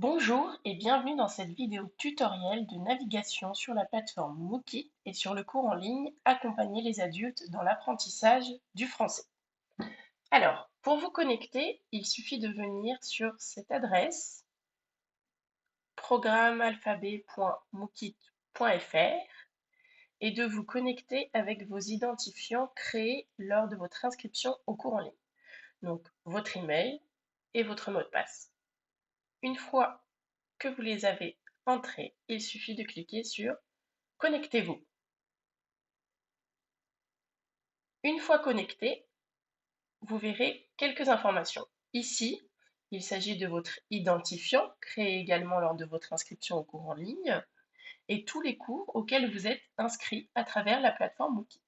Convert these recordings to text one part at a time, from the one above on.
Bonjour et bienvenue dans cette vidéo tutoriel de navigation sur la plateforme Mookit et sur le cours en ligne Accompagner les adultes dans l'apprentissage du français. Alors, pour vous connecter, il suffit de venir sur cette adresse programmealphabet.mookit.fr et de vous connecter avec vos identifiants créés lors de votre inscription au cours en ligne. Donc, votre email et votre mot de passe. Une fois que vous les avez entrés, il suffit de cliquer sur Connectez-vous. Une fois connecté, vous verrez quelques informations. Ici, il s'agit de votre identifiant, créé également lors de votre inscription au cours en ligne, et tous les cours auxquels vous êtes inscrit à travers la plateforme Mookit.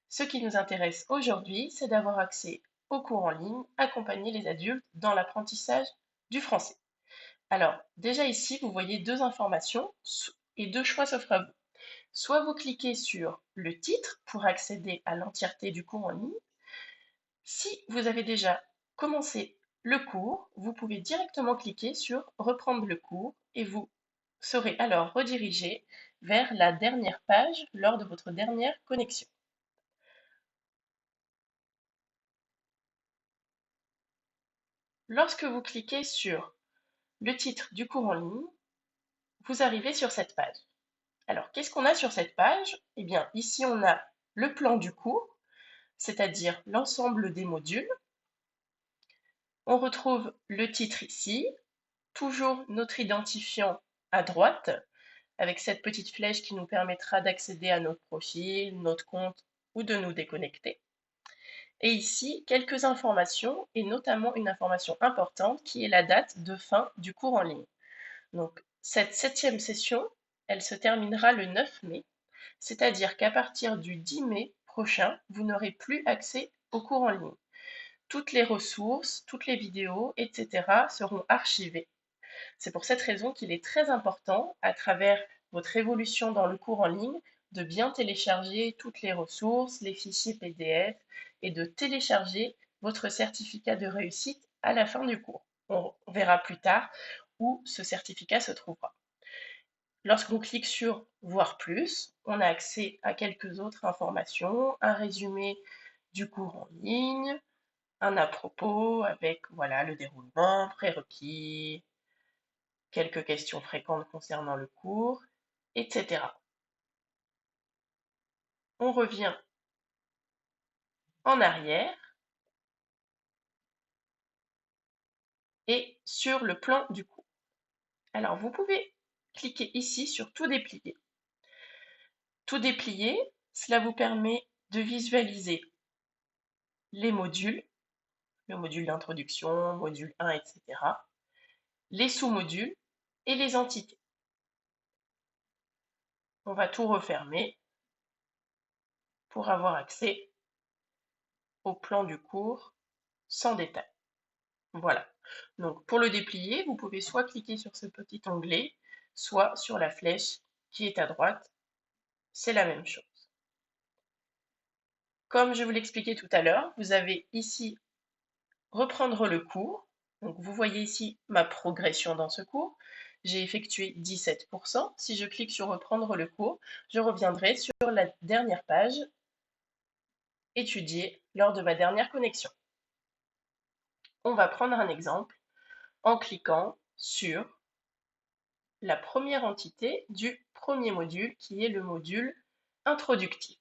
Ce qui nous intéresse aujourd'hui, c'est d'avoir accès aux cours en ligne, accompagner les adultes dans l'apprentissage du français. Alors, déjà ici, vous voyez deux informations et deux choix s'offrent à vous. Soit vous cliquez sur le titre pour accéder à l'entièreté du cours en ligne. Si vous avez déjà commencé le cours, vous pouvez directement cliquer sur Reprendre le cours et vous serez alors redirigé vers la dernière page lors de votre dernière connexion. Lorsque vous cliquez sur le titre du cours en ligne, vous arrivez sur cette page. Alors, qu'est-ce qu'on a sur cette page? Eh bien, ici, on a le plan du cours, c'est-à-dire l'ensemble des modules. On retrouve le titre ici, toujours notre identifiant à droite, avec cette petite flèche qui nous permettra d'accéder à notre profil, notre compte ou de nous déconnecter. Et ici, quelques informations, et notamment une information importante qui est la date de fin du cours en ligne. Donc, cette 7e session, elle se terminera le 9 mai, c'est-à-dire qu'à partir du 10 mai prochain, vous n'aurez plus accès au cours en ligne. Toutes les ressources, toutes les vidéos, etc. seront archivées. C'est pour cette raison qu'il est très important, à travers votre évolution dans le cours en ligne, de bien télécharger toutes les ressources, les fichiers PDF et de télécharger votre certificat de réussite à la fin du cours. On verra plus tard où ce certificat se trouvera. Lorsqu'on clique sur Voir plus, on a accès à quelques autres informations, un résumé du cours en ligne, un à propos avec voilà, le déroulement, prérequis, quelques questions fréquentes concernant le cours, etc. On revient en arrière et sur le plan du cours. Alors, vous pouvez cliquer ici sur Tout déplier. Tout déplier, cela vous permet de visualiser les modules, le module d'introduction, module 1, etc., les sous-modules et les entités. On va tout refermer pour avoir accès au plan du cours sans détail. Voilà. Donc pour le déplier, vous pouvez soit cliquer sur ce petit onglet, soit sur la flèche qui est à droite. C'est la même chose. Comme je vous l'expliquais tout à l'heure, vous avez ici reprendre le cours. Donc vous voyez ici ma progression dans ce cours. J'ai effectué 17%. Si je clique sur reprendre le cours, je reviendrai sur la dernière page étudiée lors de ma dernière connexion. On va prendre un exemple en cliquant sur la première entité du premier module qui est le module introductif.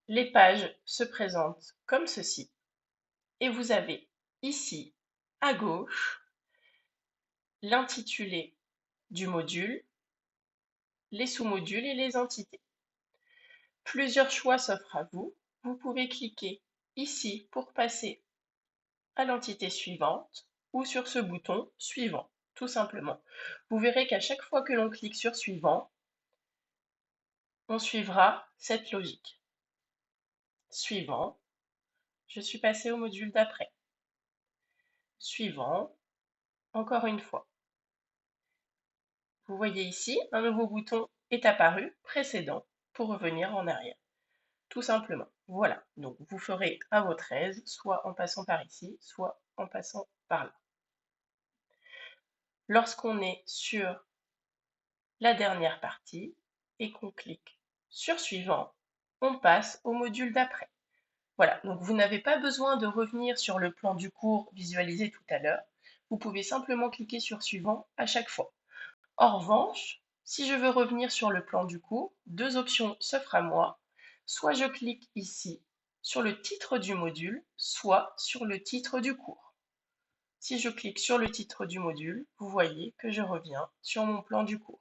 Les pages se présentent comme ceci et vous avez ici à gauche l'intitulé du module, les sous-modules et les entités. Plusieurs choix s'offrent à vous. Vous pouvez cliquer ici pour passer à l'entité suivante ou sur ce bouton suivant, tout simplement. Vous verrez qu'à chaque fois que l'on clique sur suivant, on suivra cette logique. Suivant, je suis passé au module d'après. Suivant, encore une fois. Vous voyez ici, un nouveau bouton est apparu, précédent, pour revenir en arrière. Tout simplement. Voilà, donc vous ferez à votre aise, soit en passant par ici, soit en passant par là. Lorsqu'on est sur la dernière partie et qu'on clique sur Suivant, on passe au module d'après. Voilà, donc vous n'avez pas besoin de revenir sur le plan du cours visualisé tout à l'heure. Vous pouvez simplement cliquer sur Suivant à chaque fois. En revanche, si je veux revenir sur le plan du cours, deux options s'offrent à moi. Soit je clique ici sur le titre du module, soit sur le titre du cours. Si je clique sur le titre du module, vous voyez que je reviens sur mon plan du cours.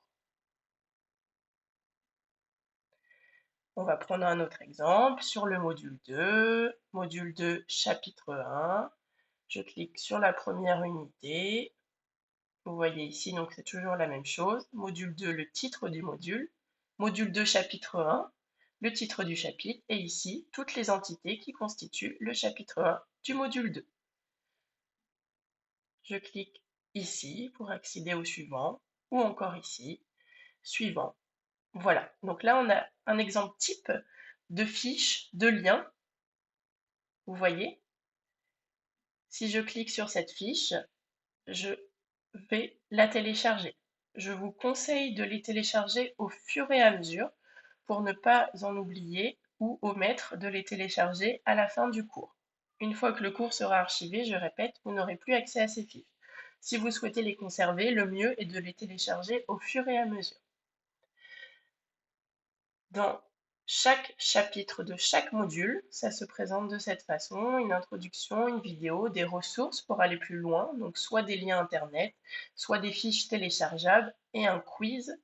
On va prendre un autre exemple sur le module 2, chapitre 1. Je clique sur la première unité. Vous voyez ici, donc c'est toujours la même chose. Module 2, le titre du module. Module 2, chapitre 1, le titre du chapitre. Et ici, toutes les entités qui constituent le chapitre 1 du module 2. Je clique ici pour accéder au suivant, ou encore ici, suivant. Voilà, donc là on a un exemple type de fiche, de lien. Vous voyez, si je clique sur cette fiche, je vais la télécharger. Je vous conseille de les télécharger au fur et à mesure pour ne pas en oublier ou omettre de les télécharger à la fin du cours. Une fois que le cours sera archivé, je répète, vous n'aurez plus accès à ces fiches. Si vous souhaitez les conserver, le mieux est de les télécharger au fur et à mesure. Dans chaque chapitre de chaque module, ça se présente de cette façon, une introduction, une vidéo, des ressources pour aller plus loin, donc soit des liens internet, soit des fiches téléchargeables et un quiz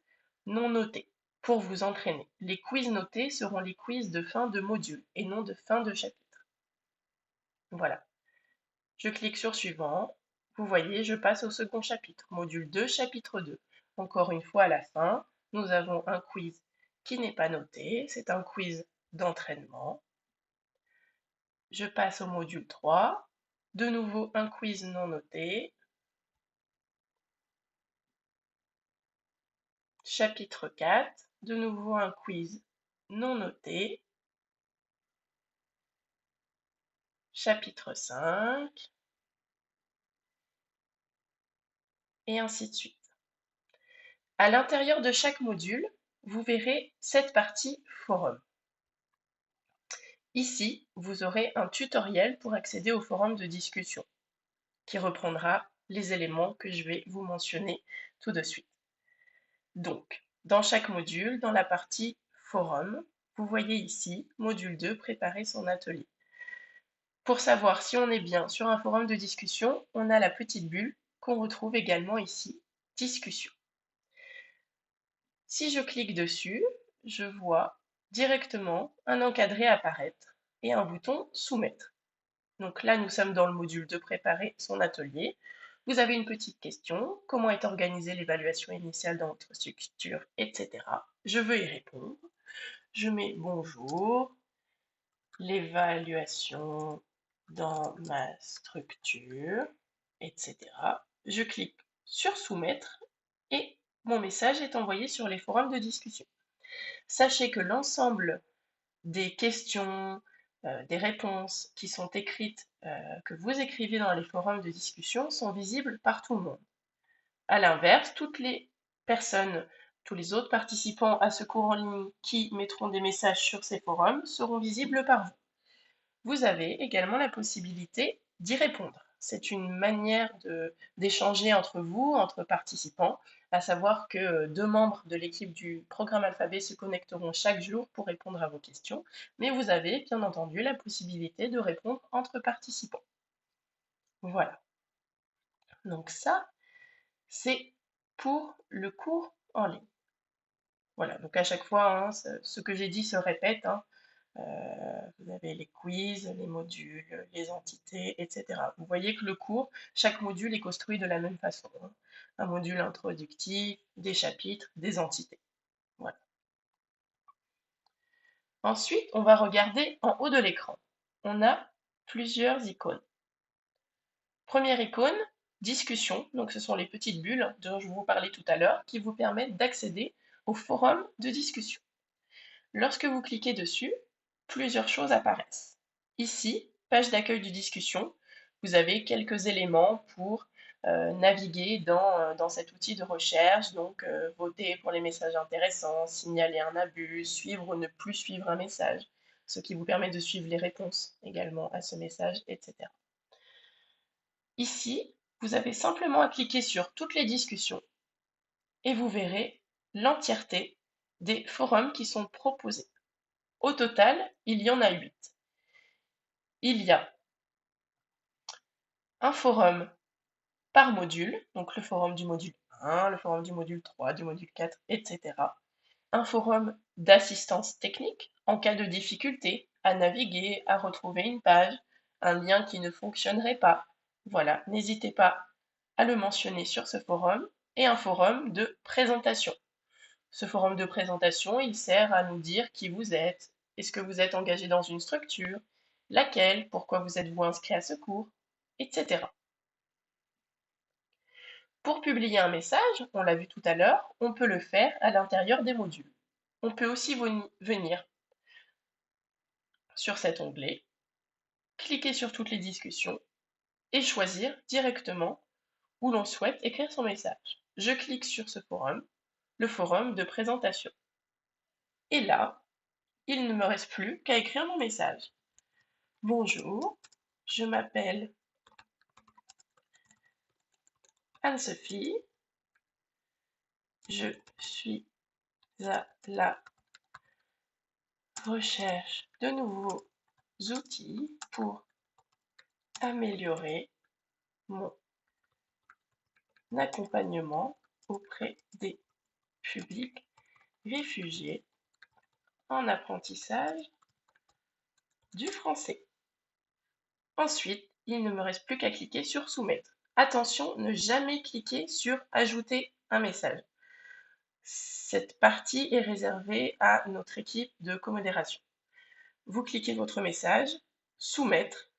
non noté pour vous entraîner. Les quiz notés seront les quiz de fin de module et non de fin de chapitre. Voilà. Je clique sur Suivant. Vous voyez, je passe au second chapitre, module 2, chapitre 2. Encore une fois, à la fin, nous avons un quiz qui n'est pas noté. C'est un quiz d'entraînement. Je passe au module 3. De nouveau, un quiz non noté. Chapitre 4. De nouveau, un quiz non noté. Chapitre 5. Et ainsi de suite. À l'intérieur de chaque module, vous verrez cette partie forum. Ici, vous aurez un tutoriel pour accéder au forum de discussion qui reprendra les éléments que je vais vous mentionner tout de suite. Donc, dans chaque module, dans la partie forum, vous voyez ici, module 2, préparer son atelier. Pour savoir si on est bien sur un forum de discussion, on a la petite bulle qu'on retrouve également ici, discussion. Si je clique dessus, je vois directement un encadré apparaître et un bouton soumettre. Donc là, nous sommes dans le module de préparer son atelier. Vous avez une petite question, comment est organisée l'évaluation initiale dans votre structure, etc. Je veux y répondre. Je mets bonjour, l'évaluation dans ma structure, etc. Je clique sur soumettre et mon message est envoyé sur les forums de discussion. Sachez que l'ensemble des questions, des réponses qui sont écrites, que vous écrivez dans les forums de discussion sont visibles par tout le monde. À l'inverse, toutes les personnes, tous les autres participants à ce cours en ligne qui mettront des messages sur ces forums seront visibles par vous. Vous avez également la possibilité d'y répondre. C'est une manière d'échanger entre vous, entre participants, à savoir que deux membres de l'équipe du programme Alphabet se connecteront chaque jour pour répondre à vos questions, mais vous avez bien entendu la possibilité de répondre entre participants. Voilà. Donc ça, c'est pour le cours en ligne. Voilà, donc à chaque fois, hein, ce que j'ai dit se répète, hein. Vous avez les quiz, les modules, les entités, etc. Vous voyez que le cours, chaque module est construit de la même façon, hein. Un module introductif, des chapitres, des entités. Voilà. Ensuite, on va regarder en haut de l'écran. On a plusieurs icônes. Première icône, discussion. Donc ce sont les petites bulles dont je vous parlais tout à l'heure qui vous permettent d'accéder au forum de discussion. Lorsque vous cliquez dessus, plusieurs choses apparaissent. Ici, page d'accueil de discussion, vous avez quelques éléments pour naviguer dans cet outil de recherche, donc voter pour les messages intéressants, signaler un abus, suivre ou ne plus suivre un message, ce qui vous permet de suivre les réponses également à ce message, etc. Ici, vous avez simplement à cliquer sur toutes les discussions et vous verrez l'entièreté des forums qui sont proposés. Au total, il y en a 8. Il y a un forum par module, donc le forum du module 1, le forum du module 3, du module 4, etc. Un forum d'assistance technique en cas de difficulté à naviguer, à retrouver une page, un lien qui ne fonctionnerait pas. Voilà, n'hésitez pas à le mentionner sur ce forum, et un forum de présentation. Ce forum de présentation, il sert à nous dire qui vous êtes, est-ce que vous êtes engagé dans une structure, laquelle, pourquoi vous êtes-vous inscrit à ce cours, etc. Pour publier un message, on l'a vu tout à l'heure, on peut le faire à l'intérieur des modules. On peut aussi venir sur cet onglet, cliquer sur toutes les discussions et choisir directement où l'on souhaite écrire son message. Je clique sur ce forum, le forum de présentation. Et là, il ne me reste plus qu'à écrire mon message. Bonjour, je m'appelle Anne-Sophie, je suis à la recherche de nouveaux outils pour améliorer mon accompagnement auprès des publics réfugiés en apprentissage du français. Ensuite, il ne me reste plus qu'à cliquer sur soumettre. Attention, ne jamais cliquer sur ajouter un message. Cette partie est réservée à notre équipe de comodération. Vous cliquez votre message, soumettre,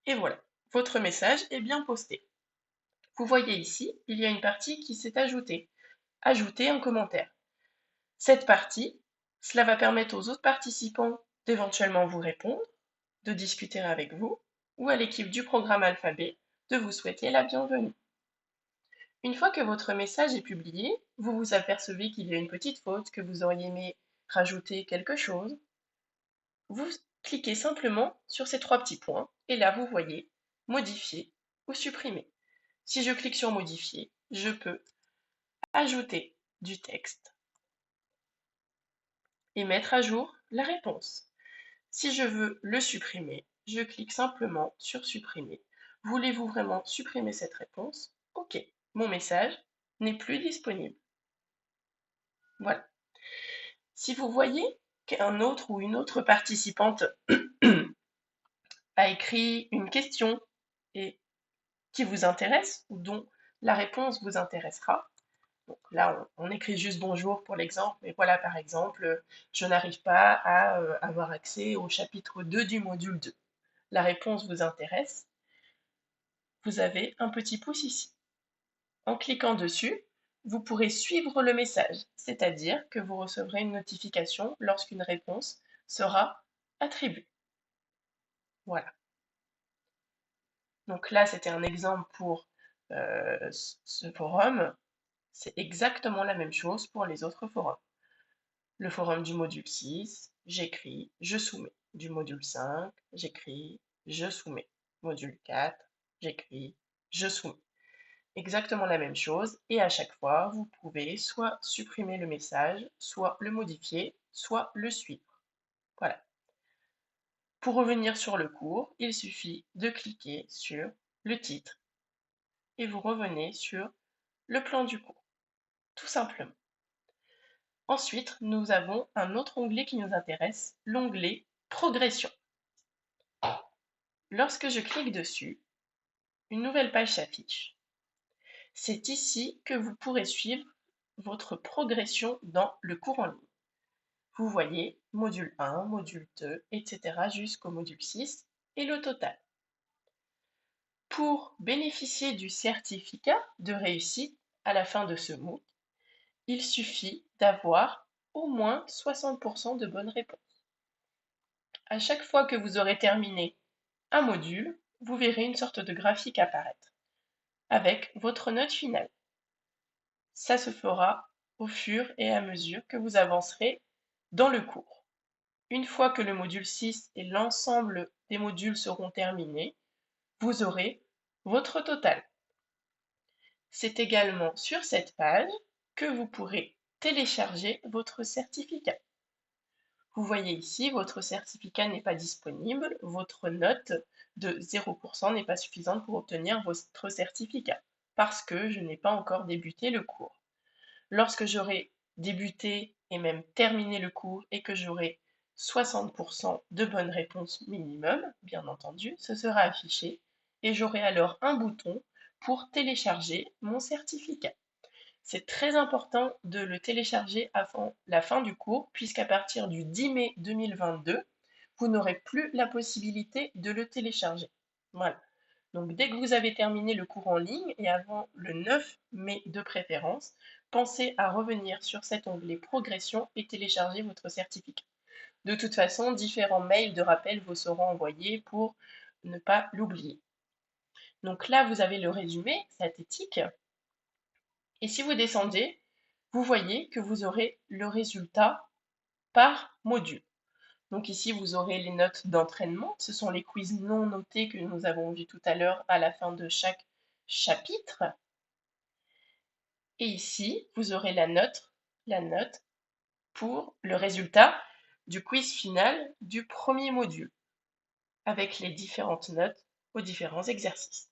et voilà, votre message est bien posté. Vous voyez ici, il y a une partie qui s'est ajoutée. Ajouter un commentaire. Cette partie, cela va permettre aux autres participants d'éventuellement vous répondre, de discuter avec vous, ou à l'équipe du programme Alphabet de vous souhaiter la bienvenue. Une fois que votre message est publié, vous vous apercevez qu'il y a une petite faute, que vous auriez aimé rajouter quelque chose. Vous cliquez simplement sur ces 3 petits points et là vous voyez modifier ou supprimer. Si je clique sur modifier, je peux ajouter du texte et mettre à jour la réponse. Si je veux le supprimer, je clique simplement sur supprimer. Voulez-vous vraiment supprimer cette réponse? OK, mon message n'est plus disponible. Voilà. Si vous voyez qu'un autre ou une autre participante a écrit une question et qui vous intéresse ou dont la réponse vous intéressera, donc là on écrit juste bonjour pour l'exemple, mais voilà par exemple, je n'arrive pas à avoir accès au chapitre 2 du module 2. La réponse vous intéresse, vous avez un petit pouce ici. En cliquant dessus, vous pourrez suivre le message, c'est-à-dire que vous recevrez une notification lorsqu'une réponse sera attribuée. Voilà. Donc là, c'était un exemple pour ce forum. C'est exactement la même chose pour les autres forums. Le forum du module 6, j'écris, je soumets. Du module 5, j'écris, je soumets. Module 4, j'écris, je soumets. Exactement la même chose et à chaque fois, vous pouvez soit supprimer le message, soit le modifier, soit le suivre. Voilà. Pour revenir sur le cours, il suffit de cliquer sur le titre et vous revenez sur le plan du cours, tout simplement. Ensuite, nous avons un autre onglet qui nous intéresse, l'onglet Progression. Lorsque je clique dessus, une nouvelle page s'affiche. C'est ici que vous pourrez suivre votre progression dans le cours en ligne. Vous voyez module 1, module 2, etc. jusqu'au module 6 et le total. Pour bénéficier du certificat de réussite à la fin de ce MOOC, il suffit d'avoir au moins 60% de bonnes réponses. À chaque fois que vous aurez terminé un module, vous verrez une sorte de graphique apparaître. avec votre note finale. Ça se fera au fur et à mesure que vous avancerez dans le cours. Une fois que le module 6 et l'ensemble des modules seront terminés, vous aurez votre total. C'est également sur cette page que vous pourrez télécharger votre certificat. Vous voyez ici, votre certificat n'est pas disponible, votre note de 0% n'est pas suffisante pour obtenir votre certificat parce que je n'ai pas encore débuté le cours. Lorsque j'aurai débuté et même terminé le cours et que j'aurai 60% de bonnes réponses minimum, bien entendu, ce sera affiché et j'aurai alors un bouton pour télécharger mon certificat. C'est très important de le télécharger avant la fin du cours, puisqu'à partir du 10 mai 2022, vous n'aurez plus la possibilité de le télécharger. Voilà. Donc dès que vous avez terminé le cours en ligne et avant le 9 mai de préférence, pensez à revenir sur cet onglet progression et télécharger votre certificat. De toute façon, différents mails de rappel vous seront envoyés pour ne pas l'oublier. Donc là, vous avez le résumé synthétique. Et si vous descendez, vous voyez que vous aurez le résultat par module. Donc ici, vous aurez les notes d'entraînement. Ce sont les quiz non notés que nous avons vus tout à l'heure à la fin de chaque chapitre. Et ici, vous aurez la note pour le résultat du quiz final du premier module, avec les différentes notes aux différents exercices.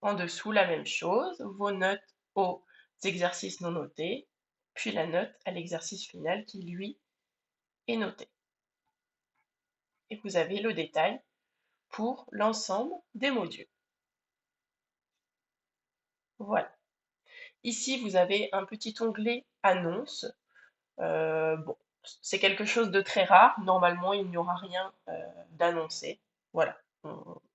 En dessous, la même chose, vos notes aux exercices non notés, puis la note à l'exercice final qui, lui, est noté. Et vous avez le détail pour l'ensemble des modules. Voilà. Ici, vous avez un petit onglet Annonces. Bon, c'est quelque chose de très rare. Normalement, il n'y aura rien d'annoncé. Voilà.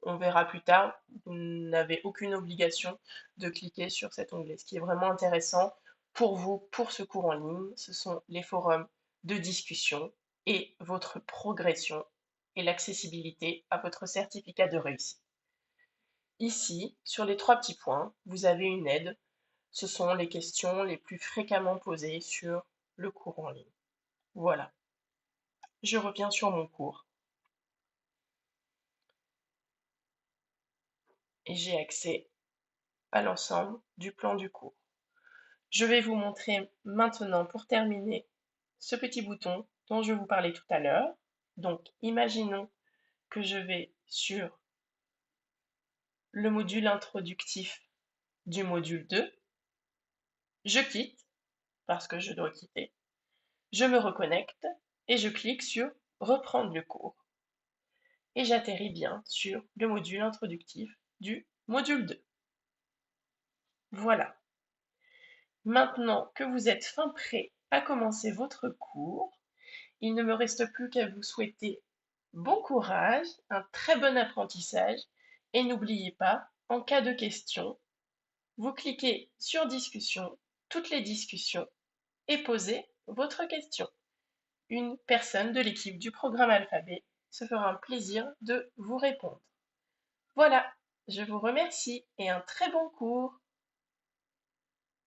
On verra plus tard. Vous n'avez aucune obligation de cliquer sur cet onglet. Ce qui est vraiment intéressant pour vous, pour ce cours en ligne, ce sont les forums de discussion et votre progression et l'accessibilité à votre certificat de réussite. Ici, sur les 3 petits points, vous avez une aide. Ce sont les questions les plus fréquemment posées sur le cours en ligne. Voilà, je reviens sur mon cours et j'ai accès à l'ensemble du plan du cours. Je vais vous montrer maintenant, pour terminer, ce petit bouton dont je vous parlais tout à l'heure. Donc, imaginons que je vais sur le module introductif du module 2. Je quitte, parce que je dois quitter. Je me reconnecte et je clique sur Reprendre le cours. Et j'atterris bien sur le module introductif du module 2. Voilà. Maintenant que vous êtes fin prêt à commencer votre cours, il ne me reste plus qu'à vous souhaiter bon courage, un très bon apprentissage et n'oubliez pas, en cas de question, vous cliquez sur Discussion, toutes les discussions et posez votre question. Une personne de l'équipe du programme Alphabet se fera un plaisir de vous répondre. Voilà, je vous remercie et un très bon cours.